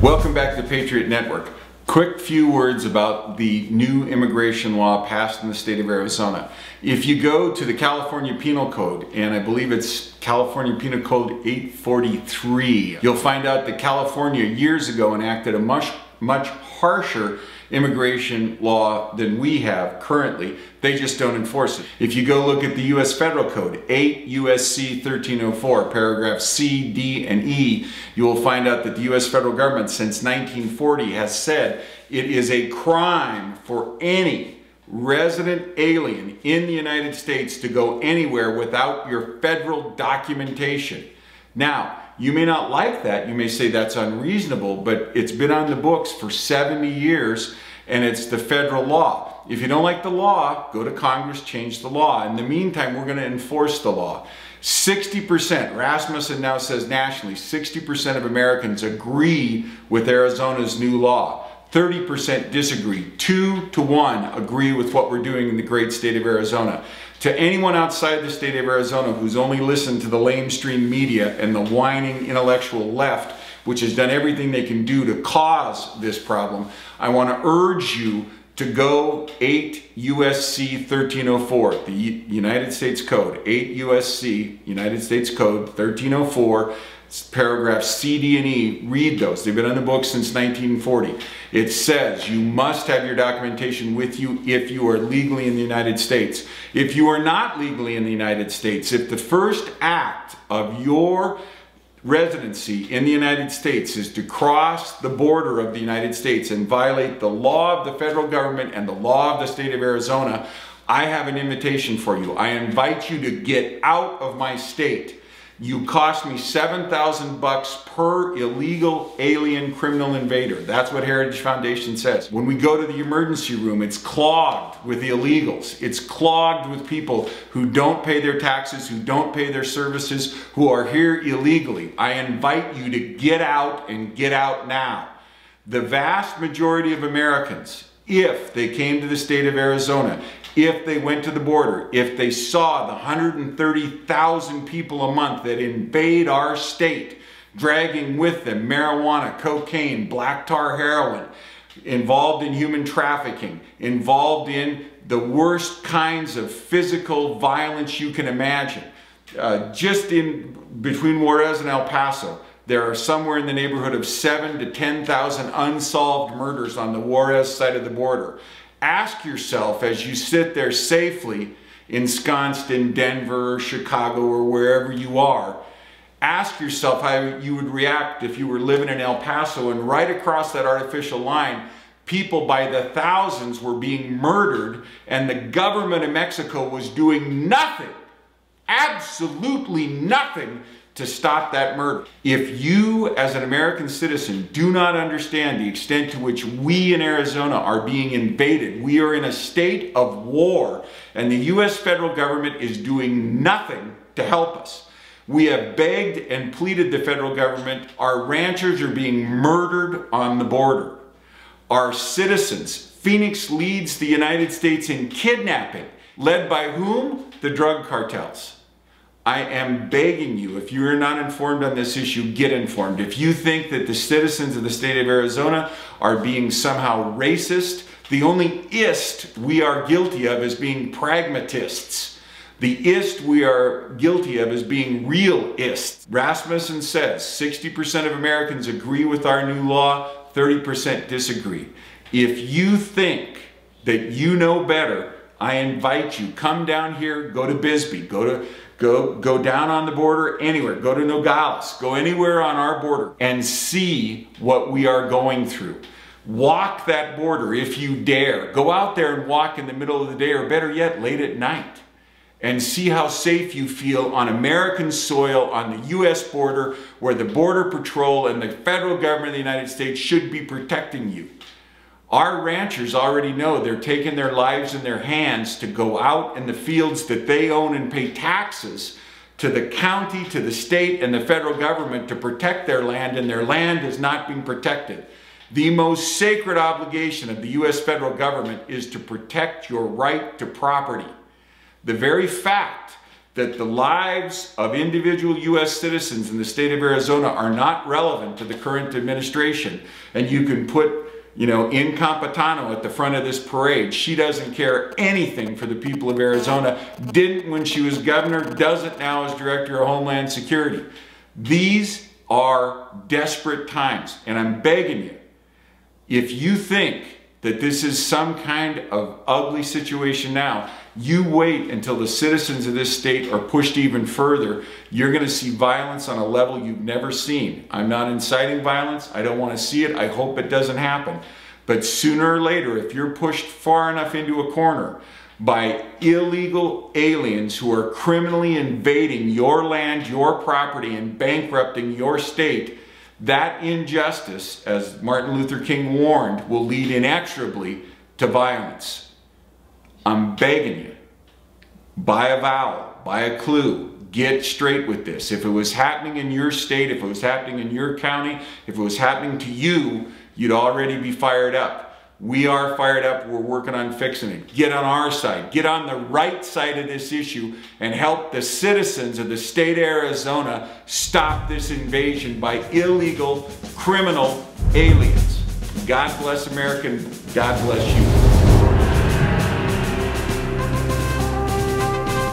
Welcome back to the Patriot Network. Quick few words about the new immigration law passed in the state of Arizona. If you go to the California Penal Code, and I believe it's California Penal Code 843, you'll find out that California years ago enacted a much harsher immigration law than we have currently. They just don't enforce it. If you go look at the U.S. Federal Code, 8 U.S.C. 1304, paragraphs C, D, and E, you will find out that the U.S. federal government since 1940 has said it is a crime for any resident alien in the United States to go anywhere without your federal documentation. Now, you may not like that, you may say that's unreasonable, but it's been on the books for 70 years and it's the federal law. If you don't like the law, go to Congress, change the law. In the meantime, we're going to enforce the law. 60%, Rasmussen now says nationally, 60% of Americans agree with Arizona's new law. 30% disagree. 2 to 1 agree with what we're doing in the great state of Arizona. To anyone outside the state of Arizona who's only listened to the lamestream media and the whining intellectual left, which has done everything they can do to cause this problem, I want to urge you to go 8 U.S.C. 1304, the United States Code, 8 U.S.C. United States Code 1304, paragraphs C, D, and E. Read those. They've been on the books since 1940. It says you must have your documentation with you if you are legally in the United States. If you are not legally in the United States, if the first act of your residency in the United States is to cross the border of the United States and violate the law of the federal government and the law of the state of Arizona, I have an invitation for you. I invite you to get out of my state. You cost me $7,000 per illegal alien criminal invader. That's what Heritage Foundation says. When we go to the emergency room, it's clogged with illegals. It's clogged with people who don't pay their taxes, who don't pay their services, who are here illegally. I invite you to get out and get out now. The vast majority of Americans, if they came to the state of Arizona, if they went to the border, if they saw the 130,000 people a month that invade our state, dragging with them marijuana, cocaine, black tar heroin, involved in human trafficking, involved in the worst kinds of physical violence you can imagine. Just in between Juarez and El Paso, there are somewhere in the neighborhood of 7,000 to 10,000 unsolved murders on the Juarez side of the border. Ask yourself as you sit there safely ensconced in Denver or Chicago or wherever you are, ask yourself how you would react if you were living in El Paso and right across that artificial line, people by the thousands were being murdered and the government of Mexico was doing nothing, absolutely nothing, to stop that murder. If you, as an American citizen, do not understand the extent to which we in Arizona are being invaded, we are in a state of war, and the U.S. federal government is doing nothing to help us. We have begged and pleaded the federal government. Our ranchers are being murdered on the border. Our citizens, Phoenix leads the United States in kidnapping, led by whom? The drug cartels. I am begging you, if you are not informed on this issue, get informed. If you think that the citizens of the state of Arizona are being somehow racist, the only ist we are guilty of is being pragmatists. The ist we are guilty of is being realists. Rasmussen says 60% of Americans agree with our new law, 30% disagree. If you think that you know better, I invite you, come down here, go to Bisbee, go down on the border anywhere, go to Nogales, go anywhere on our border and see what we are going through. Walk that border if you dare. Go out there and walk in the middle of the day, or better yet, late at night, and see how safe you feel on American soil on the U.S. border, where the Border Patrol and the federal government of the United States should be protecting you. Our ranchers already know they're taking their lives in their hands to go out in the fields that they own and pay taxes to the county, to the state, and the federal government to protect their land, and their land is not being protected. The most sacred obligation of the U.S. federal government is to protect your right to property. The very fact that the lives of individual U.S. citizens in the state of Arizona are not relevant to the current administration, and you can put, in Campitano at the front of this parade. She doesn't care anything for the people of Arizona, didn't when she was governor, doesn't now as director of Homeland Security. These are desperate times, and I'm begging you, if you think that this is some kind of ugly situation now, you wait until the citizens of this state are pushed even further. You're going to see violence on a level you've never seen. I'm not inciting violence. I don't want to see it. I hope it doesn't happen. But sooner or later, if you're pushed far enough into a corner by illegal aliens who are criminally invading your land, your property, and bankrupting your state, that injustice, as Martin Luther King warned, will lead inexorably to violence. I'm begging you, buy a vowel, buy a clue, get straight with this. If it was happening in your state, if it was happening in your county, if it was happening to you, you'd already be fired up. We are fired up. We're working on fixing it. Get on our side. Get on the right side of this issue and help the citizens of the state of Arizona stop this invasion by illegal, criminal aliens. God bless America. God bless you.